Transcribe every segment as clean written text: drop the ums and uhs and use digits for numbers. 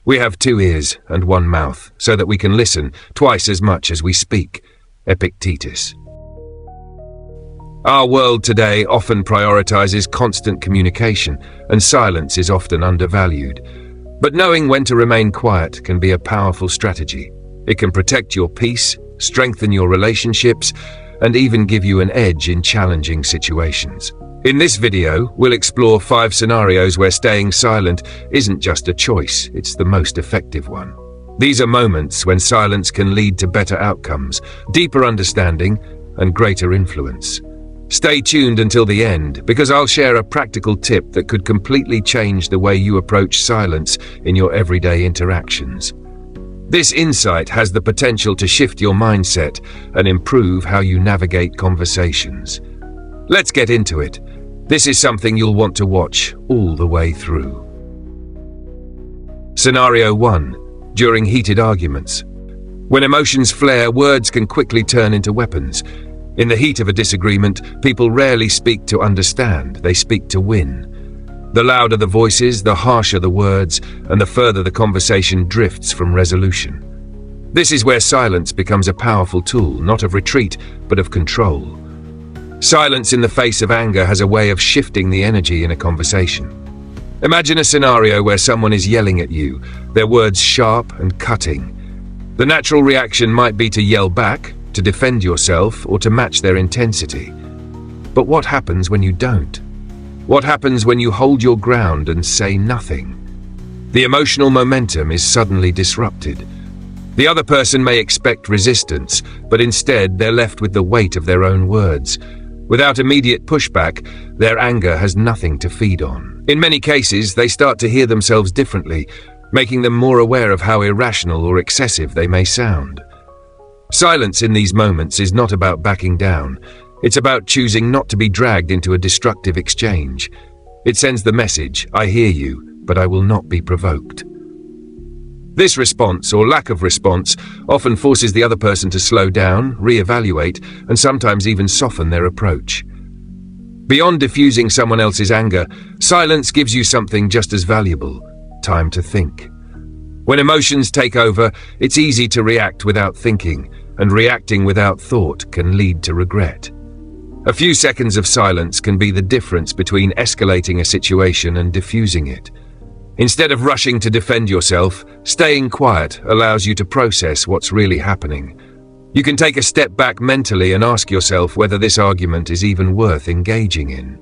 We have 2 ears and 1 mouth, so that we can listen twice as much as we speak. Epictetus. Our world today often prioritizes constant communication, and silence is often undervalued. But knowing when to remain quiet can be a powerful strategy. It can protect your peace, strengthen your relationships, and even give you an edge in challenging situations. In this video, we'll explore 5 scenarios where staying silent isn't just a choice, it's the most effective one. These are moments when silence can lead to better outcomes, deeper understanding, and greater influence. Stay tuned until the end, because I'll share a practical tip that could completely change the way you approach silence in your everyday interactions. This insight has the potential to shift your mindset and improve how you navigate conversations. Let's get into it. This is something you'll want to watch all the way through. Scenario 1. During heated arguments. When emotions flare, words can quickly turn into weapons. In the heat of a disagreement, people rarely speak to understand, they speak to win. The louder the voices, the harsher the words, and the further the conversation drifts from resolution. This is where silence becomes a powerful tool, not of retreat, but of control. Silence in the face of anger has a way of shifting the energy in a conversation. Imagine a scenario where someone is yelling at you, their words sharp and cutting. The natural reaction might be to yell back, to defend yourself, or to match their intensity. But what happens when you don't? What happens when you hold your ground and say nothing? The emotional momentum is suddenly disrupted. The other person may expect resistance, but instead they're left with the weight of their own words. Without immediate pushback, their anger has nothing to feed on. In many cases, they start to hear themselves differently, making them more aware of how irrational or excessive they may sound. Silence in these moments is not about backing down. It's about choosing not to be dragged into a destructive exchange. It sends the message, I hear you, but I will not be provoked. This response, or lack of response, often forces the other person to slow down, reevaluate, and sometimes even soften their approach. Beyond diffusing someone else's anger, silence gives you something just as valuable: time to think. When emotions take over, it's easy to react without thinking, and reacting without thought can lead to regret. A few seconds of silence can be the difference between escalating a situation and diffusing it. Instead of rushing to defend yourself, staying quiet allows you to process what's really happening. You can take a step back mentally and ask yourself whether this argument is even worth engaging in.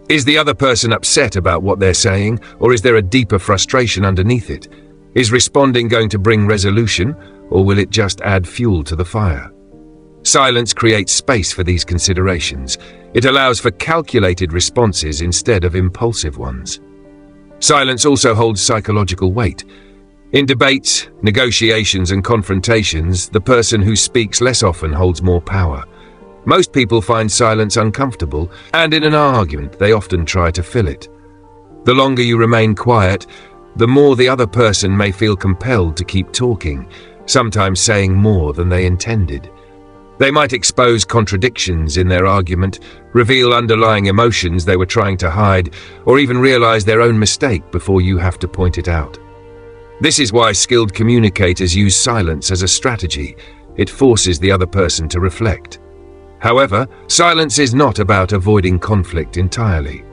Is the other person upset about what they're saying, or is there a deeper frustration underneath it? Is responding going to bring resolution, or will it just add fuel to the fire? Silence creates space for these considerations. It allows for calculated responses instead of impulsive ones. Silence also holds psychological weight. In debates, negotiations, and confrontations, the person who speaks less often holds more power. Most people find silence uncomfortable, and in an argument, they often try to fill it. The longer you remain quiet, the more the other person may feel compelled to keep talking, sometimes saying more than they intended. They might expose contradictions in their argument, reveal underlying emotions they were trying to hide, or even realize their own mistake before you have to point it out. This is why skilled communicators use silence as a strategy. It forces the other person to reflect. However, silence is not about avoiding conflict entirely.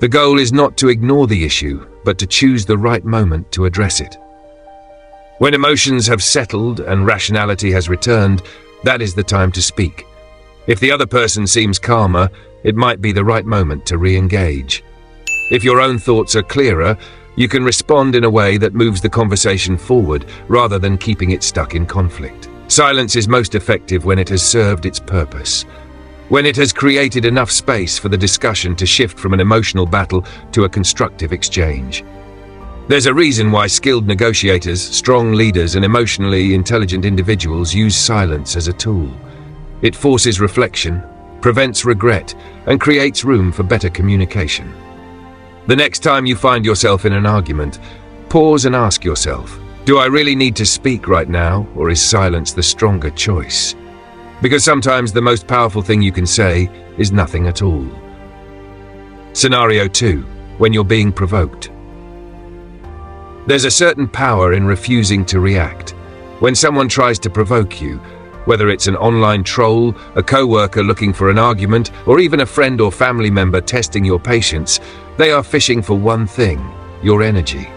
The goal is not to ignore the issue, but to choose the right moment to address it. When emotions have settled and rationality has returned, that is the time to speak. If the other person seems calmer, it might be the right moment to re-engage. If your own thoughts are clearer, you can respond in a way that moves the conversation forward rather than keeping it stuck in conflict. Silence is most effective when it has served its purpose, when it has created enough space for the discussion to shift from an emotional battle to a constructive exchange. There's a reason why skilled negotiators, strong leaders, and emotionally intelligent individuals use silence as a tool. It forces reflection, prevents regret, and creates room for better communication. The next time you find yourself in an argument, pause and ask yourself, do I really need to speak right now, or is silence the stronger choice? Because sometimes the most powerful thing you can say is nothing at all. Scenario 2. When you're being provoked. There's a certain power in refusing to react. When someone tries to provoke you, whether it's an online troll, a co-worker looking for an argument, or even a friend or family member testing your patience, they are fishing for one thing: your energy.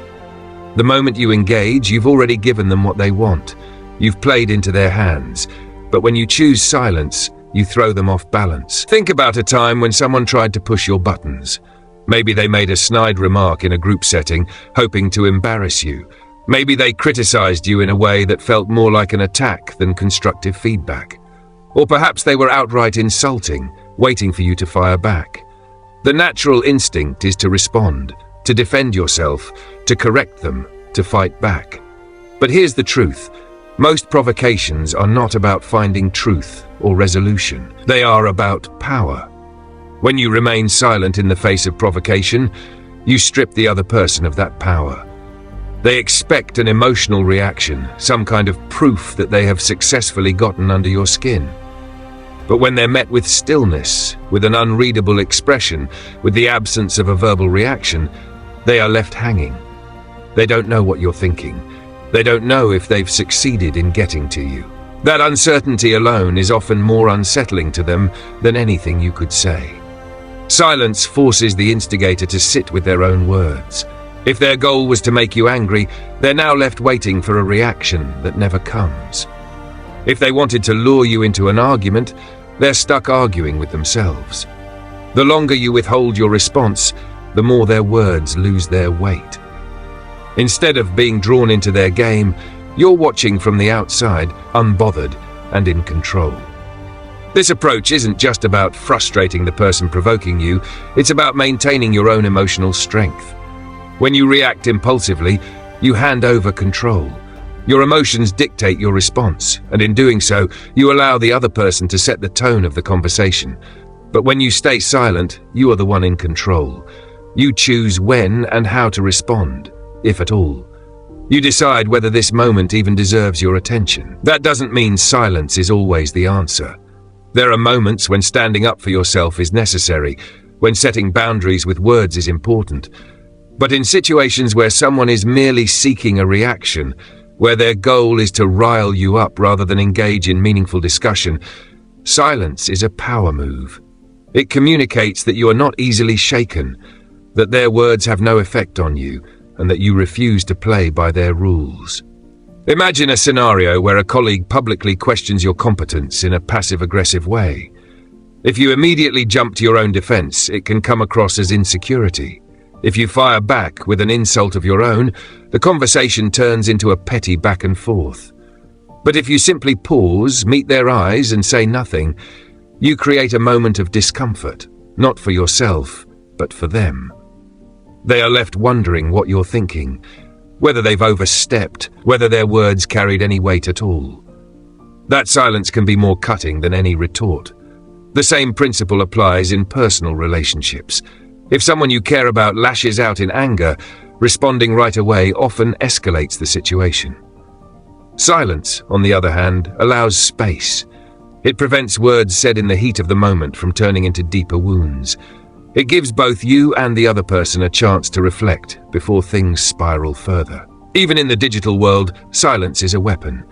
The moment you engage, you've already given them what they want. You've played into their hands. But when you choose silence, you throw them off balance. Think about a time when someone tried to push your buttons. Maybe they made a snide remark in a group setting, hoping to embarrass you. Maybe they criticized you in a way that felt more like an attack than constructive feedback. Or perhaps they were outright insulting, waiting for you to fire back. The natural instinct is to respond, to defend yourself, to correct them, to fight back. But here's the truth. Most provocations are not about finding truth or resolution. They are about power. When you remain silent in the face of provocation, you strip the other person of that power. They expect an emotional reaction, some kind of proof that they have successfully gotten under your skin. But when they're met with stillness, with an unreadable expression, with the absence of a verbal reaction, they are left hanging. They don't know what you're thinking. They don't know if they've succeeded in getting to you. That uncertainty alone is often more unsettling to them than anything you could say. Silence forces the instigator to sit with their own words. If their goal was to make you angry, they're now left waiting for a reaction that never comes. If they wanted to lure you into an argument, they're stuck arguing with themselves. The longer you withhold your response, the more their words lose their weight. Instead of being drawn into their game, you're watching from the outside, unbothered and in control. This approach isn't just about frustrating the person provoking you, it's about maintaining your own emotional strength. When you react impulsively, you hand over control. Your emotions dictate your response, and in doing so, you allow the other person to set the tone of the conversation. But when you stay silent, you are the one in control. You choose when and how to respond, if at all. You decide whether this moment even deserves your attention. That doesn't mean silence is always the answer. There are moments when standing up for yourself is necessary, when setting boundaries with words is important. But in situations where someone is merely seeking a reaction, where their goal is to rile you up rather than engage in meaningful discussion, silence is a power move. It communicates that you are not easily shaken, that their words have no effect on you, and that you refuse to play by their rules. Imagine a scenario where a colleague publicly questions your competence in a passive-aggressive way. If you immediately jump to your own defense, it can come across as insecurity. If you fire back with an insult of your own, the conversation turns into a petty back and forth. But if you simply pause, meet their eyes, and say nothing, you create a moment of discomfort, not for yourself, but for them. They are left wondering what you're thinking, whether they've overstepped, whether their words carried any weight at all. That silence can be more cutting than any retort. The same principle applies in personal relationships. If someone you care about lashes out in anger, responding right away often escalates the situation. Silence, on the other hand, allows space. It prevents words said in the heat of the moment from turning into deeper wounds. It gives both you and the other person a chance to reflect before things spiral further. Even in the digital world, silence is a weapon.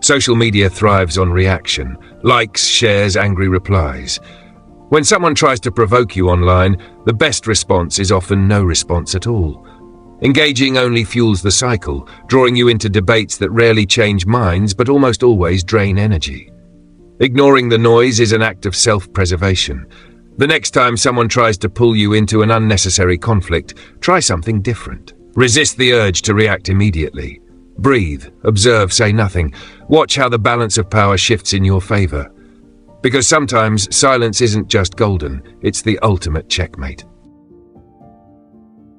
Social media thrives on reaction, likes, shares, angry replies. When someone tries to provoke you online, the best response is often no response at all. Engaging only fuels the cycle, drawing you into debates that rarely change minds but almost always drain energy. Ignoring the noise is an act of self-preservation. The next time someone tries to pull you into an unnecessary conflict, try something different. Resist the urge to react immediately. Breathe, observe, say nothing. Watch how the balance of power shifts in your favor. Because sometimes silence isn't just golden, it's the ultimate checkmate.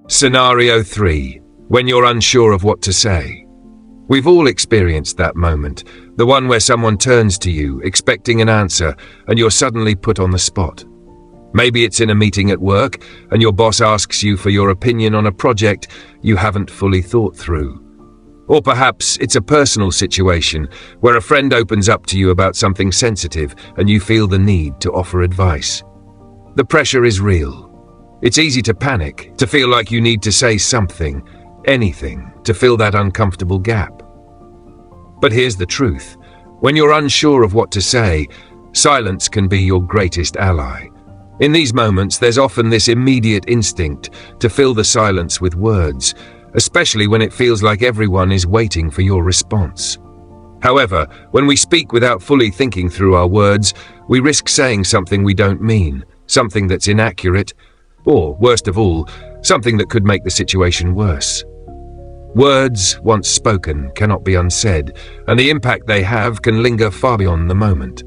Scenario 3. When you're unsure of what to say. We've all experienced that moment, the one where someone turns to you, expecting an answer, and you're suddenly put on the spot. Maybe it's in a meeting at work, and your boss asks you for your opinion on a project you haven't fully thought through. Or perhaps it's a personal situation where a friend opens up to you about something sensitive and you feel the need to offer advice. The pressure is real. It's easy to panic, to feel like you need to say something, anything. to fill that uncomfortable gap. But here's the truth. When you're unsure of what to say, silence can be your greatest ally. In these moments, there's often this immediate instinct to fill the silence with words, especially when it feels like everyone is waiting for your response. However, when we speak without fully thinking through our words, we risk saying something we don't mean, something that's inaccurate, or, worst of all, something that could make the situation worse. Words, once spoken, cannot be unsaid, and the impact they have can linger far beyond the moment.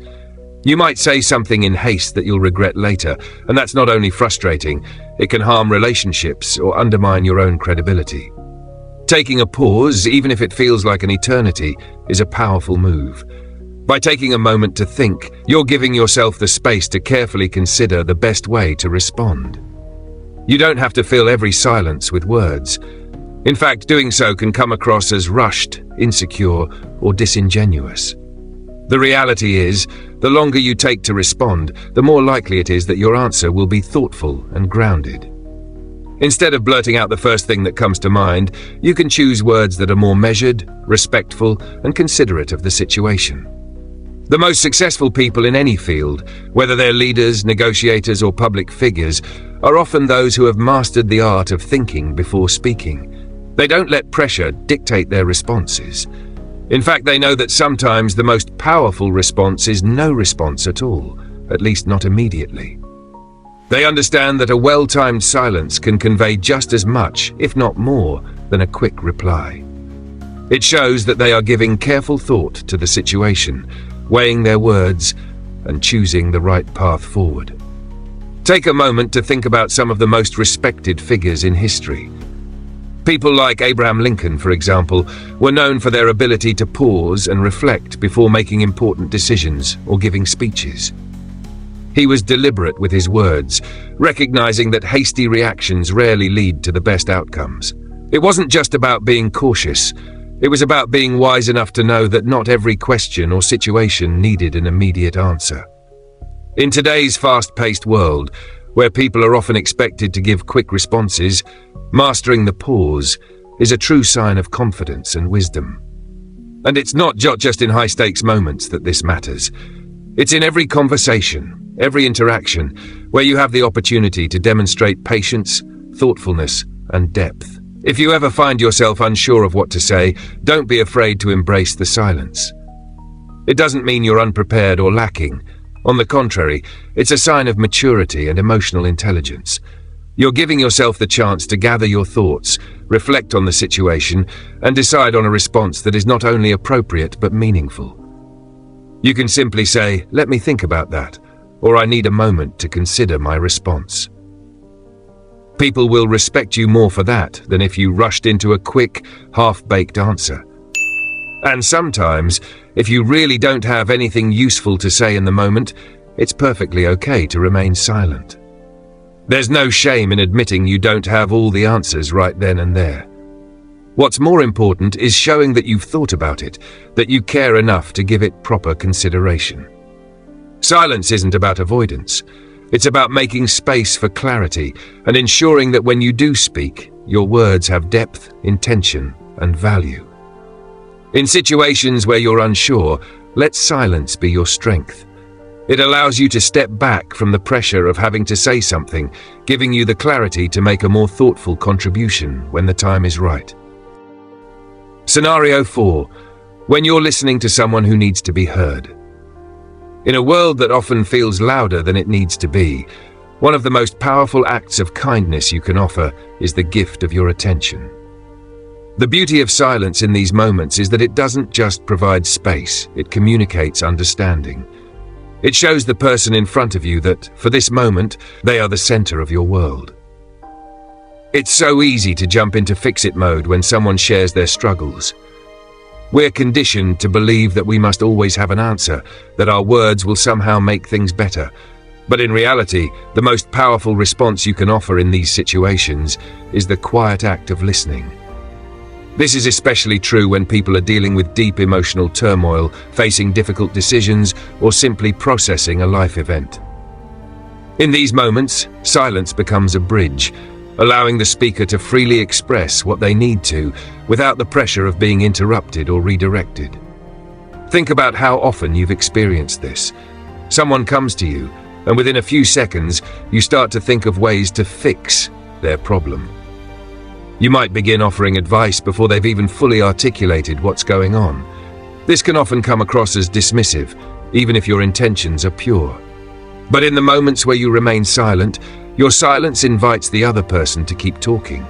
You might say something in haste that you'll regret later, and that's not only frustrating, it can harm relationships or undermine your own credibility. Taking a pause, even if it feels like an eternity, is a powerful move. By taking a moment to think, you're giving yourself the space to carefully consider the best way to respond. You don't have to fill every silence with words. In fact, doing so can come across as rushed, insecure, or disingenuous. The reality is, the longer you take to respond, the more likely it is that your answer will be thoughtful and grounded. Instead of blurting out the first thing that comes to mind, you can choose words that are more measured, respectful, and considerate of the situation. The most successful people in any field, whether they're leaders, negotiators, or public figures, are often those who have mastered the art of thinking before speaking. They don't let pressure dictate their responses. In fact, they know that sometimes the most powerful response is no response at all, at least not immediately. They understand that a well-timed silence can convey just as much, if not more, than a quick reply. It shows that they are giving careful thought to the situation, weighing their words, and choosing the right path forward. Take a moment to think about some of the most respected figures in history. People like Abraham Lincoln, for example, were known for their ability to pause and reflect before making important decisions or giving speeches. He was deliberate with his words, recognizing that hasty reactions rarely lead to the best outcomes. It wasn't just about being cautious. It was about being wise enough to know that not every question or situation needed an immediate answer. In today's fast-paced world, where people are often expected to give quick responses, mastering the pause is a true sign of confidence and wisdom. And it's not just in high-stakes moments that this matters. It's in every conversation, every interaction, where you have the opportunity to demonstrate patience, thoughtfulness, and depth. If you ever find yourself unsure of what to say, don't be afraid to embrace the silence. It doesn't mean you're unprepared or lacking. On the contrary, it's a sign of maturity and emotional intelligence. You're giving yourself the chance to gather your thoughts, reflect on the situation, and decide on a response that is not only appropriate but meaningful. You can simply say, "Let me think about that," or "I need a moment to consider my response." People will respect you more for that than if you rushed into a quick, half-baked answer. And sometimes, if you really don't have anything useful to say in the moment, it's perfectly okay to remain silent. There's no shame in admitting you don't have all the answers right then and there. What's more important is showing that you've thought about it, that you care enough to give it proper consideration. Silence isn't about avoidance. It's about making space for clarity and ensuring that when you do speak, your words have depth, intention, and value. In situations where you're unsure, let silence be your strength. It allows you to step back from the pressure of having to say something, giving you the clarity to make a more thoughtful contribution when the time is right. Scenario 4. When you're listening to someone who needs to be heard. In a world that often feels louder than it needs to be, one of the most powerful acts of kindness you can offer is the gift of your attention. The beauty of silence in these moments is that it doesn't just provide space, it communicates understanding. It shows the person in front of you that, for this moment, they are the center of your world. It's so easy to jump into fix-it mode when someone shares their struggles. We're conditioned to believe that we must always have an answer, that our words will somehow make things better. But in reality, the most powerful response you can offer in these situations is the quiet act of listening. This is especially true when people are dealing with deep emotional turmoil, facing difficult decisions, or simply processing a life event. In these moments, silence becomes a bridge, allowing the speaker to freely express what they need to without the pressure of being interrupted or redirected. Think about how often you've experienced this. Someone comes to you, and within a few seconds, you start to think of ways to fix their problem. You might begin offering advice before they've even fully articulated what's going on. This can often come across as dismissive, even if your intentions are pure. But in the moments where you remain silent, your silence invites the other person to keep talking.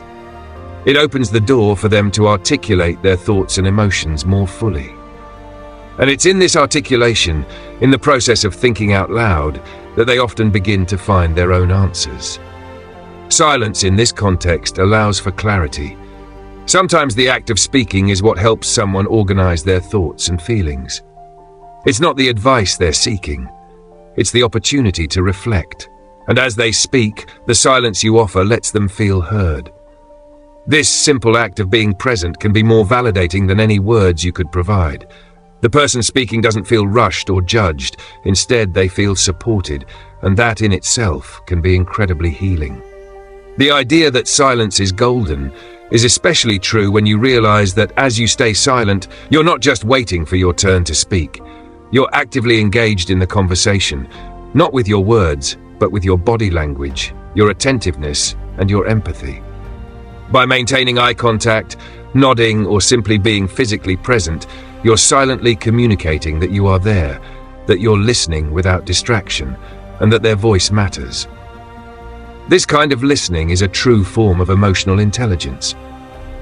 It opens the door for them to articulate their thoughts and emotions more fully. And it's in this articulation, in the process of thinking out loud, that they often begin to find their own answers. Silence in this context allows for clarity. Sometimes the act of speaking is what helps someone organize their thoughts and feelings. It's not the advice they're seeking. It's the opportunity to reflect. And as they speak, the silence you offer lets them feel heard. This simple act of being present can be more validating than any words you could provide. The person speaking doesn't feel rushed or judged. Instead, they feel supported, and that in itself can be incredibly healing. The idea that silence is golden is especially true when you realize that as you stay silent, you're not just waiting for your turn to speak. You're actively engaged in the conversation, not with your words, but with your body language, your attentiveness, and your empathy. By maintaining eye contact, nodding, or simply being physically present, you're silently communicating that you are there, that you're listening without distraction, and that their voice matters. This kind of listening is a true form of emotional intelligence.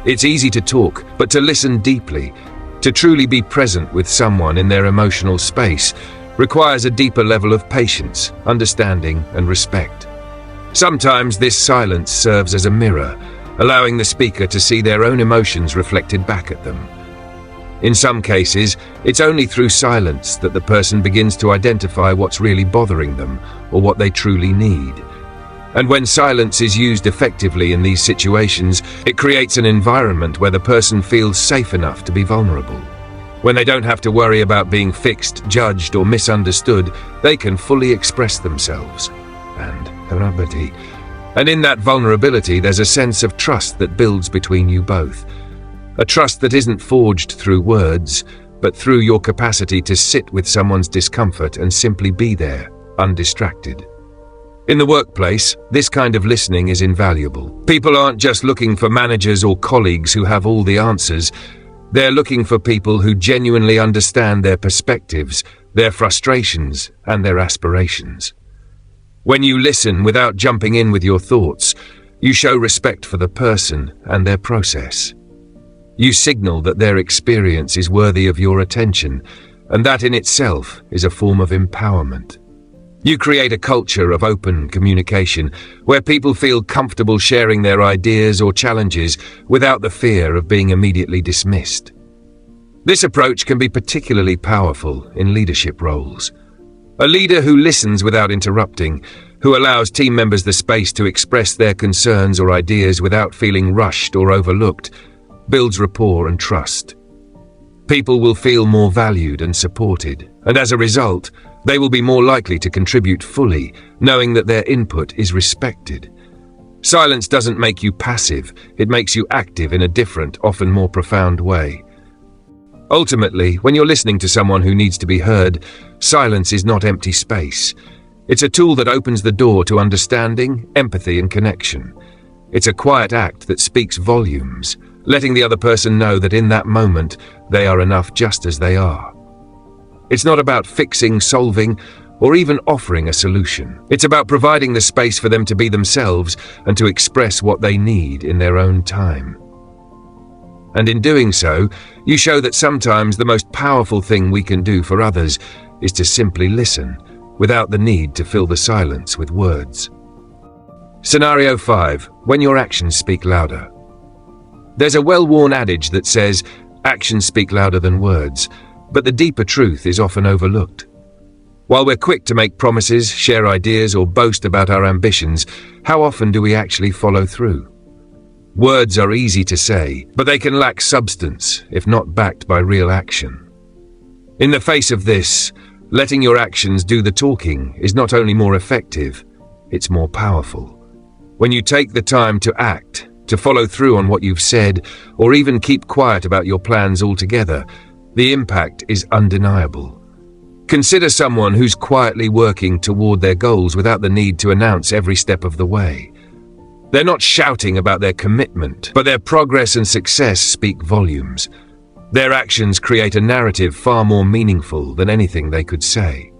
It's easy to talk, but to listen deeply, to truly be present with someone in their emotional space, requires a deeper level of patience, understanding, and respect. Sometimes this silence serves as a mirror, allowing the speaker to see their own emotions reflected back at them. In some cases, it's only through silence that the person begins to identify what's really bothering them or what they truly need. And when silence is used effectively in these situations, it creates an environment where the person feels safe enough to be vulnerable. When they don't have to worry about being fixed, judged, or misunderstood, they can fully express themselves. And in that vulnerability, there's a sense of trust that builds between you both. A trust that isn't forged through words, but through your capacity to sit with someone's discomfort and simply be there, undistracted. In the workplace, this kind of listening is invaluable. People aren't just looking for managers or colleagues who have all the answers. They're looking for people who genuinely understand their perspectives, their frustrations, and their aspirations. When you listen without jumping in with your thoughts, you show respect for the person and their process. You signal that their experience is worthy of your attention, and that in itself is a form of empowerment. You create a culture of open communication where people feel comfortable sharing their ideas or challenges without the fear of being immediately dismissed. This approach can be particularly powerful in leadership roles. A leader who listens without interrupting, who allows team members the space to express their concerns or ideas without feeling rushed or overlooked, builds rapport and trust. People will feel more valued and supported, and as a result, they will be more likely to contribute fully, knowing that their input is respected. Silence doesn't make you passive, it makes you active in a different, often more profound way. Ultimately, when you're listening to someone who needs to be heard, silence is not empty space. It's a tool that opens the door to understanding, empathy, and connection. It's a quiet act that speaks volumes, letting the other person know that in that moment, they are enough just as they are. It's not about fixing, solving, or even offering a solution. It's about providing the space for them to be themselves and to express what they need in their own time. And in doing so, you show that sometimes the most powerful thing we can do for others is to simply listen, without the need to fill the silence with words. Scenario 5. When your actions speak louder. There's a well-worn adage that says, actions speak louder than words, but the deeper truth is often overlooked. While we're quick to make promises, share ideas, or boast about our ambitions, how often do we actually follow through? Words are easy to say, but they can lack substance if not backed by real action. In the face of this, letting your actions do the talking is not only more effective, it's more powerful. When you take the time to act, to follow through on what you've said, or even keep quiet about your plans altogether, the impact is undeniable. Consider someone who's quietly working toward their goals without the need to announce every step of the way. They're not shouting about their commitment, but their progress and success speak volumes. Their actions create a narrative far more meaningful than anything they could say.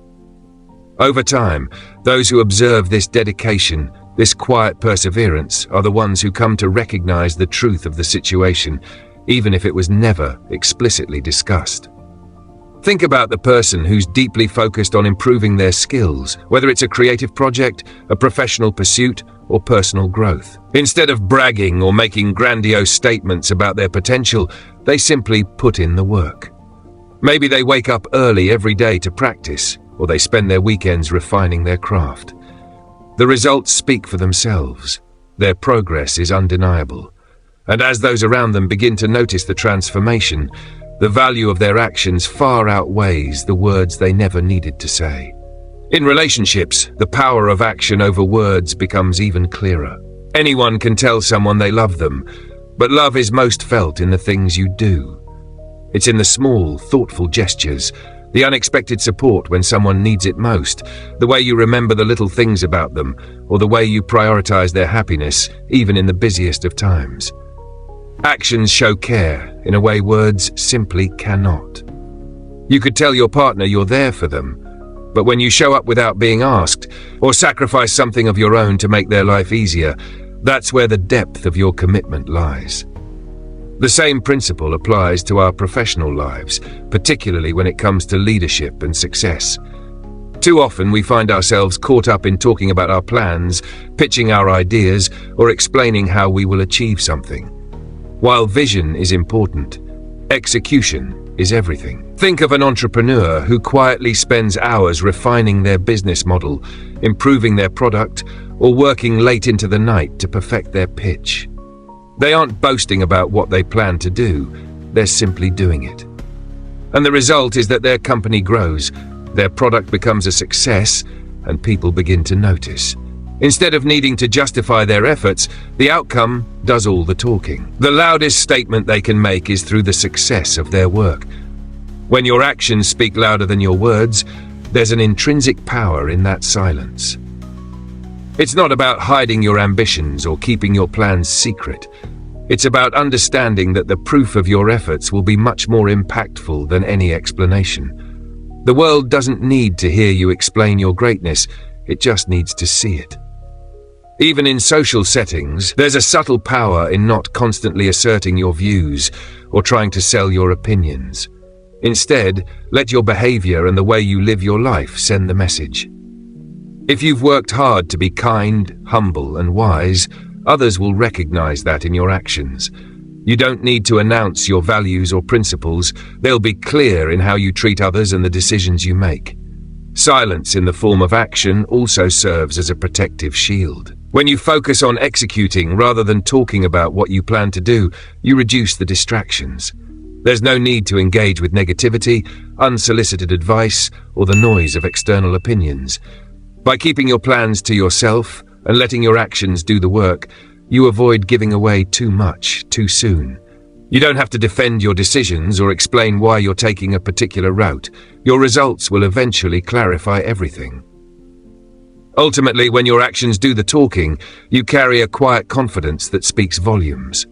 Over time, those who observe this dedication, this quiet perseverance, are the ones who come to recognize the truth of the situation, even if it was never explicitly discussed. Think about the person who's deeply focused on improving their skills, whether it's a creative project, a professional pursuit, or personal growth. Instead of bragging or making grandiose statements about their potential, they simply put in the work. Maybe they wake up early every day to practice, or they spend their weekends refining their craft. The results speak for themselves. Their progress is undeniable. And as those around them begin to notice the transformation, the value of their actions far outweighs the words they never needed to say. In relationships, the power of action over words becomes even clearer. Anyone can tell someone they love them, but love is most felt in the things you do. It's in the small, thoughtful gestures, the unexpected support when someone needs it most, the way you remember the little things about them, or the way you prioritize their happiness, even in the busiest of times. Actions show care in a way words simply cannot. You could tell your partner you're there for them, but when you show up without being asked, or sacrifice something of your own to make their life easier, that's where the depth of your commitment lies. The same principle applies to our professional lives, particularly when it comes to leadership and success. Too often we find ourselves caught up in talking about our plans, pitching our ideas, or explaining how we will achieve something. While vision is important, execution is everything. Think of an entrepreneur who quietly spends hours refining their business model, improving their product, or working late into the night to perfect their pitch. They aren't boasting about what they plan to do, they're simply doing it. And the result is that their company grows, their product becomes a success, and people begin to notice. Instead of needing to justify their efforts, the outcome does all the talking. The loudest statement they can make is through the success of their work. When your actions speak louder than your words, there's an intrinsic power in that silence. It's not about hiding your ambitions or keeping your plans secret. It's about understanding that the proof of your efforts will be much more impactful than any explanation. The world doesn't need to hear you explain your greatness, it just needs to see it. Even in social settings, there's a subtle power in not constantly asserting your views or trying to sell your opinions. Instead, let your behavior and the way you live your life send the message. If you've worked hard to be kind, humble, and wise, others will recognize that in your actions. You don't need to announce your values or principles, they'll be clear in how you treat others and the decisions you make. Silence in the form of action also serves as a protective shield. When you focus on executing rather than talking about what you plan to do, you reduce the distractions. There's no need to engage with negativity, unsolicited advice, or the noise of external opinions. By keeping your plans to yourself and letting your actions do the work, you avoid giving away too much too soon. You don't have to defend your decisions or explain why you're taking a particular route. Your results will eventually clarify everything. Ultimately, when your actions do the talking, you carry a quiet confidence that speaks volumes.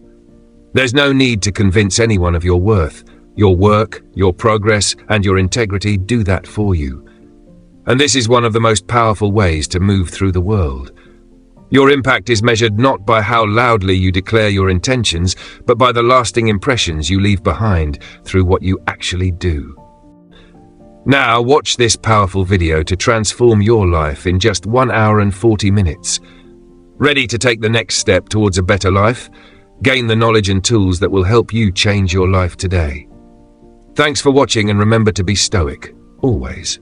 There's no need to convince anyone of your worth. Your work, your progress, and your integrity do that for you. And this is one of the most powerful ways to move through the world. Your impact is measured not by how loudly you declare your intentions, but by the lasting impressions you leave behind through what you actually do. Now watch this powerful video to transform your life in just 1 hour and 40 minutes. Ready to take the next step towards a better life? Gain the knowledge and tools that will help you change your life today. Thanks for watching, and remember to be stoic, always.